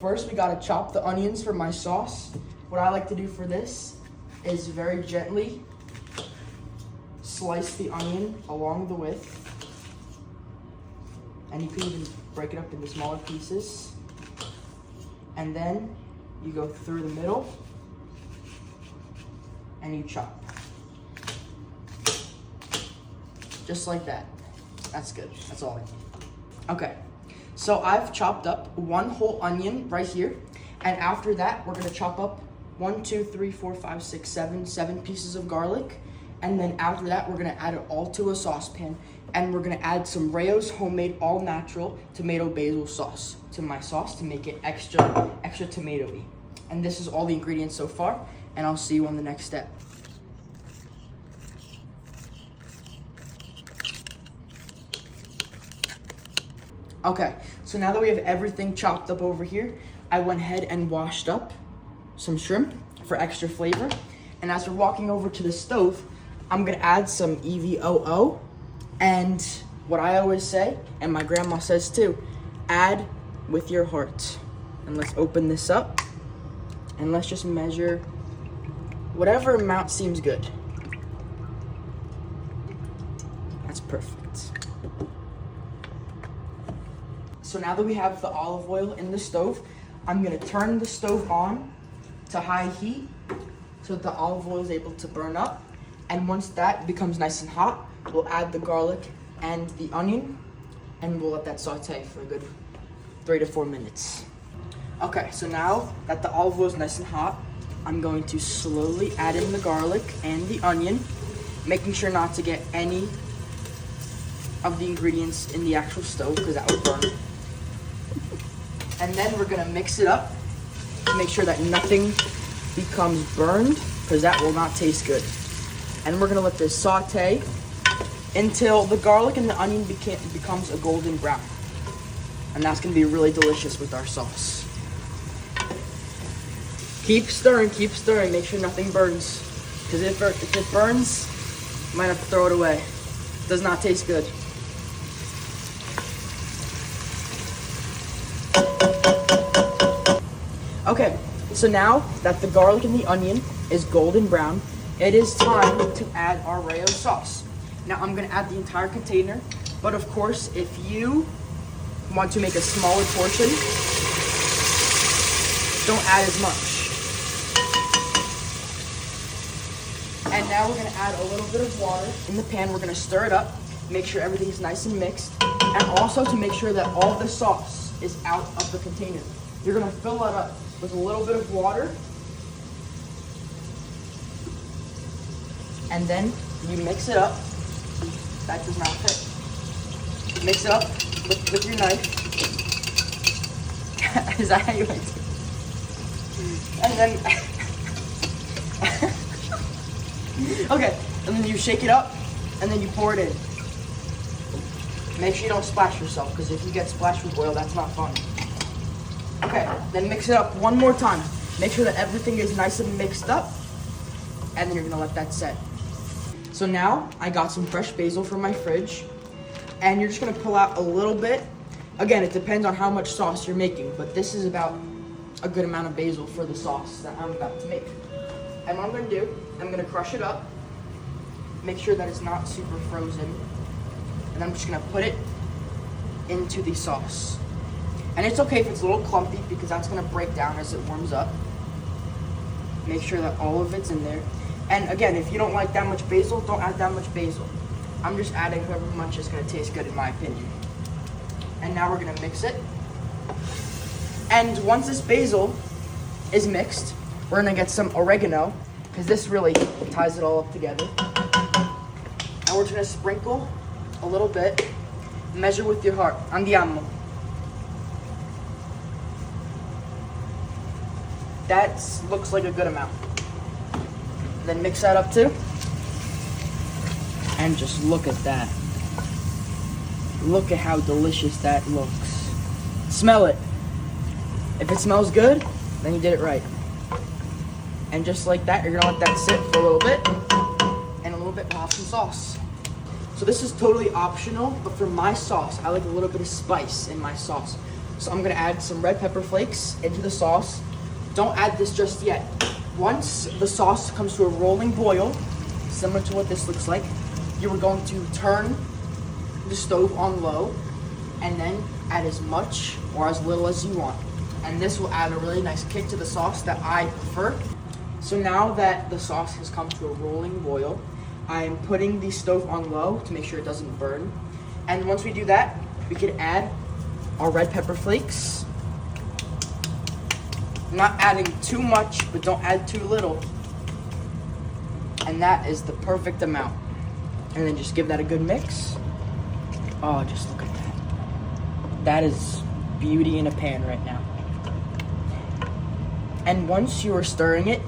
First, we gotta chop the onions for my sauce. What I like to do for this is very gently slice the onion along the width. And you can even break it up into smaller pieces. And then you go through the middle and you chop. Just like that. That's good. That's all I need. Okay. So I've chopped up one whole onion right here. And after that, we're gonna chop up 7 pieces of garlic. And then after that, we're gonna add it all to a saucepan. And we're gonna add some Rayo's homemade all natural tomato basil sauce to my sauce to make it extra tomatoey. And this is all the ingredients so far. And I'll see you on the next step. Okay, so now that we have everything chopped up over here, I went ahead and washed up some shrimp for extra flavor. And as we're walking over to the stove, I'm gonna add some EVOO. And what I always say, and my grandma says too, add with your heart. And let's open this up and let's just measure whatever amount seems good. That's perfect. So now that we have the olive oil in the stove, I'm gonna turn the stove on to high heat so that the olive oil is able to burn up. And once that becomes nice and hot, we'll add the garlic and the onion and we'll let that saute for a good 3 to 4 minutes. Okay, so now that the olive oil is nice and hot, I'm going to slowly add in the garlic and the onion, making sure not to get any of the ingredients in the actual stove because that would burn. And then we're gonna mix it up to make sure that nothing becomes burned because that will not taste good. And we're gonna let this saute until the garlic and the onion becomes a golden brown. And that's gonna be really delicious with our sauce. Keep stirring, make sure nothing burns. Because if it burns, you might have to throw it away. It does not taste good. Okay, so now that the garlic and the onion is golden brown, it is time to add our Rayo sauce. Now I'm gonna add the entire container, but of course, if you want to make a smaller portion, don't add as much. And now we're gonna add a little bit of water in the pan. We're gonna stir it up, make sure everything's nice and mixed, and also to make sure that all the sauce is out of the container. You're gonna fill it up with a little bit of water, and then you mix it up. That does not fit. Mix it up with your knife. Is that how you like it? And then, okay, and then you shake it up, and then you pour it in. Make sure you don't splash yourself, because if you get splashed with oil, that's not fun. Okay, then mix it up one more time. Make sure that everything is nice and mixed up, and then you're gonna let that set. So now I got some fresh basil from my fridge, and you're just gonna pull out a little bit. Again, it depends on how much sauce you're making, but this is about a good amount of basil for the sauce that I'm about to make. And what I'm gonna do, I'm gonna crush it up, make sure that it's not super frozen, and I'm just gonna put it into the sauce. And it's okay if it's a little clumpy because that's gonna break down as it warms up. Make sure that all of it's in there. And again, if you don't like that much basil, don't add that much basil. I'm just adding however much is gonna taste good in my opinion. And now we're gonna mix it. And once this basil is mixed, we're gonna get some oregano because this really ties it all up together. And we're just gonna sprinkle a little bit. Measure with your heart. Andiamo. That looks like a good amount. Then mix that up too. And just look at that. Look at how delicious that looks. Smell it. If it smells good, then you did it right. And just like that, you're gonna let that sit for a little bit. And a little bit will have some sauce. So this is totally optional, but for my sauce, I like a little bit of spice in my sauce. So I'm gonna add some red pepper flakes into the sauce. Don't add this just yet. Once the sauce comes to a rolling boil, similar to what this looks like, you are going to turn the stove on low and then add as much or as little as you want. And this will add a really nice kick to the sauce that I prefer. So now that the sauce has come to a rolling boil, I am putting the stove on low to make sure it doesn't burn. And once we do that, we can add our red pepper flakes. I'm not adding too much, but don't add too little. And that is the perfect amount. And then just give that a good mix. Oh, just look at that. That is beauty in a pan right now. And once you are stirring it,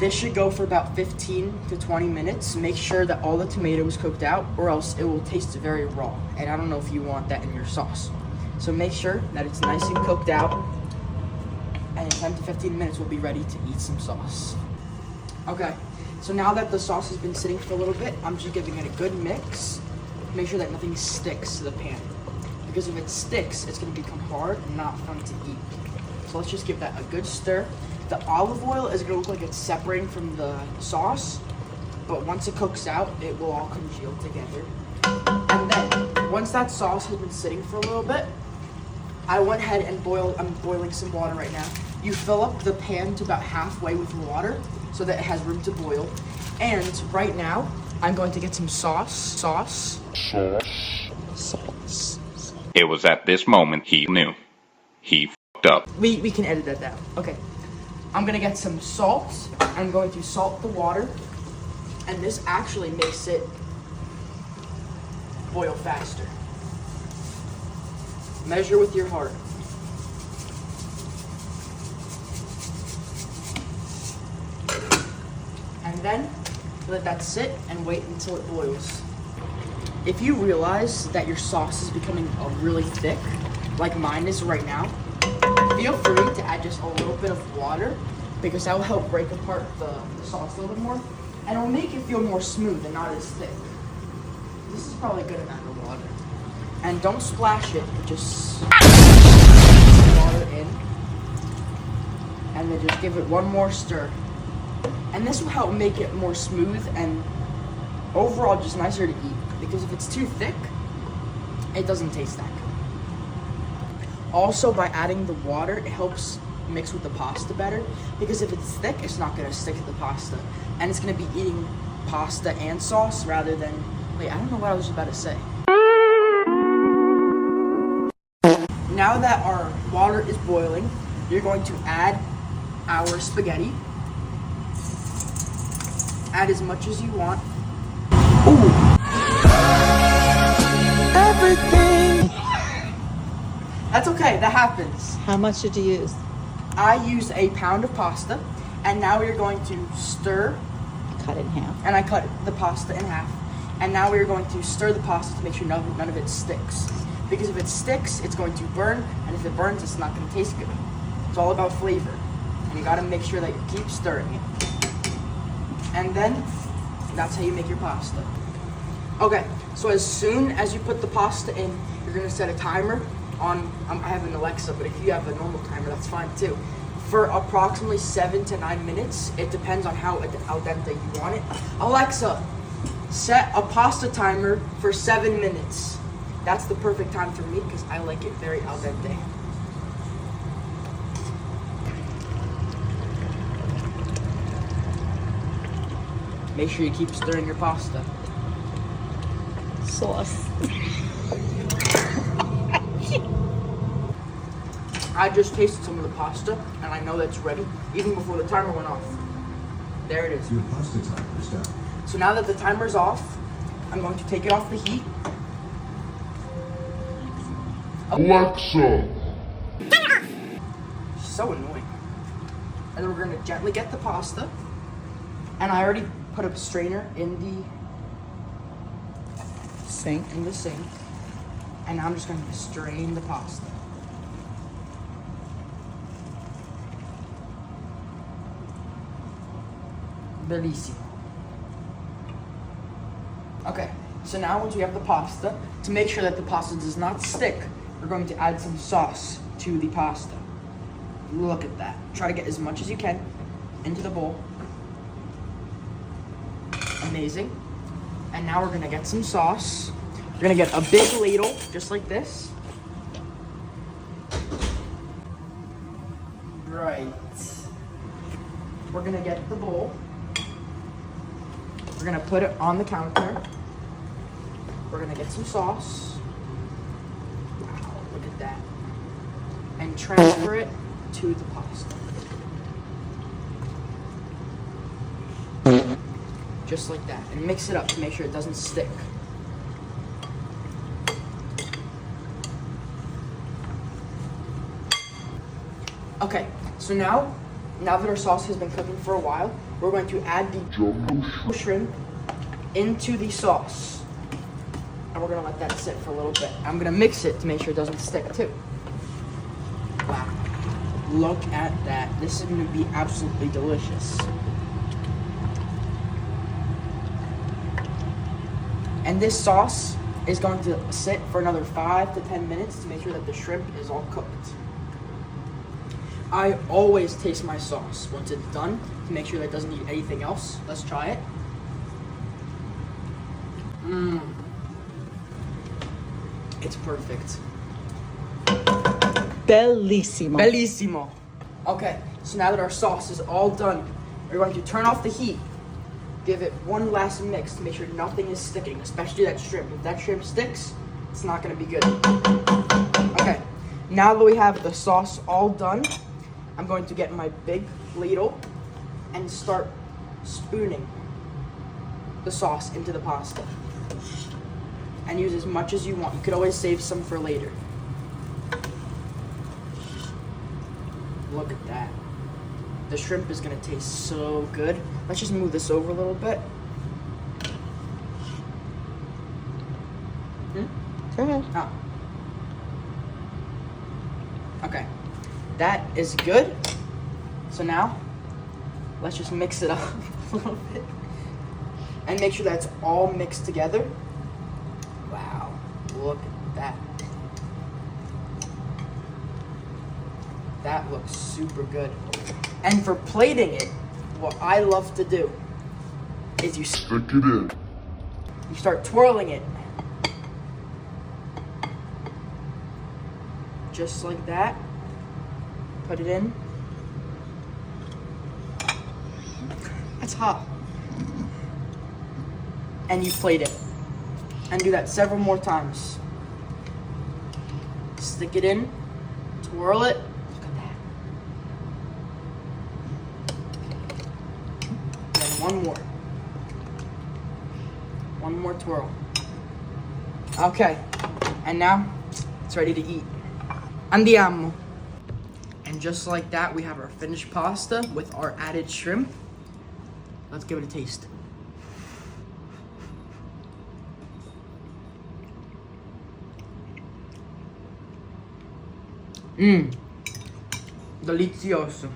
this should go for about 15 to 20 minutes. Make sure that all the tomato is cooked out, or else it will taste very raw. And I don't know if you want that in your sauce. So make sure that it's nice and cooked out. And in 10 to 15 minutes, we'll be ready to eat some sauce. Okay, so now that the sauce has been sitting for a little bit, I'm just giving it a good mix. Make sure that nothing sticks to the pan. Because if it sticks, it's gonna become hard and not fun to eat. So let's just give that a good stir. The olive oil is gonna look like it's separating from the sauce, but once it cooks out, it will all congeal together. And then, once that sauce has been sitting for a little bit, I went ahead and I'm boiling some water right now. You fill up the pan to about halfway with water so that it has room to boil. And right now, I'm going to get some sauce. It was at this moment he knew. He fucked up. We can edit that down. Okay. I'm gonna get some salt. I'm going to salt the water. And this actually makes it boil faster. Measure with your heart. And then let that sit and wait until it boils. If you realize that your sauce is becoming really thick, like mine is right now, feel free to add just a little bit of water because that will help break apart the sauce a little bit more and it will make it feel more smooth and not as thick. This is probably a good amount of water. And don't splash it, just water in and then just give it one more stir. And this will help make it more smooth and overall just nicer to eat because if it's too thick, it doesn't taste that good. Also, by adding the water, it helps mix with the pasta better because if it's thick, it's not gonna stick to the pasta and it's gonna be eating pasta and sauce rather than, wait, I don't know what I was about to say. Now that our water is boiling, you're going to add our spaghetti. Add as much as you want. Ooh. Everything. That's okay, that happens. How much did you use? I used a pound of pasta, and now we're going to stir. Cut it in half. And I cut the pasta in half. And now we're going to stir the pasta to make sure none of it sticks. Because if it sticks, it's going to burn, and if it burns, it's not going to taste good. It's all about flavor. And you gotta make sure that you keep stirring it. And then, that's how you make your pasta. Okay, so as soon as you put the pasta in, you're gonna set a timer on, I have an Alexa, but if you have a normal timer, that's fine too. For approximately 7 to 9 minutes. It depends on how al dente you want it. Alexa, set a pasta timer for 7 minutes. That's the perfect time for me because I like it very al dente. Make sure you keep stirring your pasta. Sauce. I just tasted some of the pasta, and I know that it's ready, even before the timer went off. There it is. Your pasta timer is down. So now that the timer's off, I'm going to take it off the heat. Alexa! So annoying. And then we're going to gently get the pasta. And I already put a strainer in Sink. the sink. And now I'm just going to strain the pasta. Bellissimo. Okay, so now once we have the pasta, to make sure that the pasta does not stick, we're going to add some sauce to the pasta. Look at that. Try to get as much as you can into the bowl. Amazing. And now we're gonna get some sauce. We're gonna get a big ladle, just like this. Right. We're gonna get the bowl. We're gonna put it on the counter. We're gonna get some sauce. Wow, look at that. And transfer it to the pasta. Just like that. And mix it up to make sure it doesn't stick. Okay, so now that our sauce has been cooking for a while, we're going to add the jumbo shrimp into the sauce. And we're gonna let that sit for a little bit. I'm gonna mix it to make sure it doesn't stick too. Wow, look at that. This is gonna be absolutely delicious. And this sauce is going to sit for another 5 to 10 minutes to make sure that the shrimp is all cooked. I always taste my sauce once it's done to make sure that it doesn't need anything else. Let's try it. It's perfect. Bellissimo. Bellissimo. Okay, so now that our sauce is all done, we're going to turn off the heat. Give it one last mix to make sure nothing is sticking, especially that shrimp. If that shrimp sticks, it's not gonna be good. Okay, now that we have the sauce all done, I'm going to get my big ladle and start spooning the sauce into the pasta. And use as much as you want. You could always save some for later. Look at that. The shrimp is gonna taste so good. Let's just move this over a little bit. Go ahead. Oh. Okay. That is good. So now, let's just mix it up a little bit. And make sure that's all mixed together. Wow. Look at that. That looks super good. And for plating it, what I love to do is you stick it in. You start twirling it. Just like that. Put it in. That's hot. And you plate it. And do that several more times. Stick it in. Twirl it. One more twirl. Okay, and now it's ready to eat. Andiamo. And just like that, we have our finished pasta with our added shrimp. Let's give it a taste. Delizioso.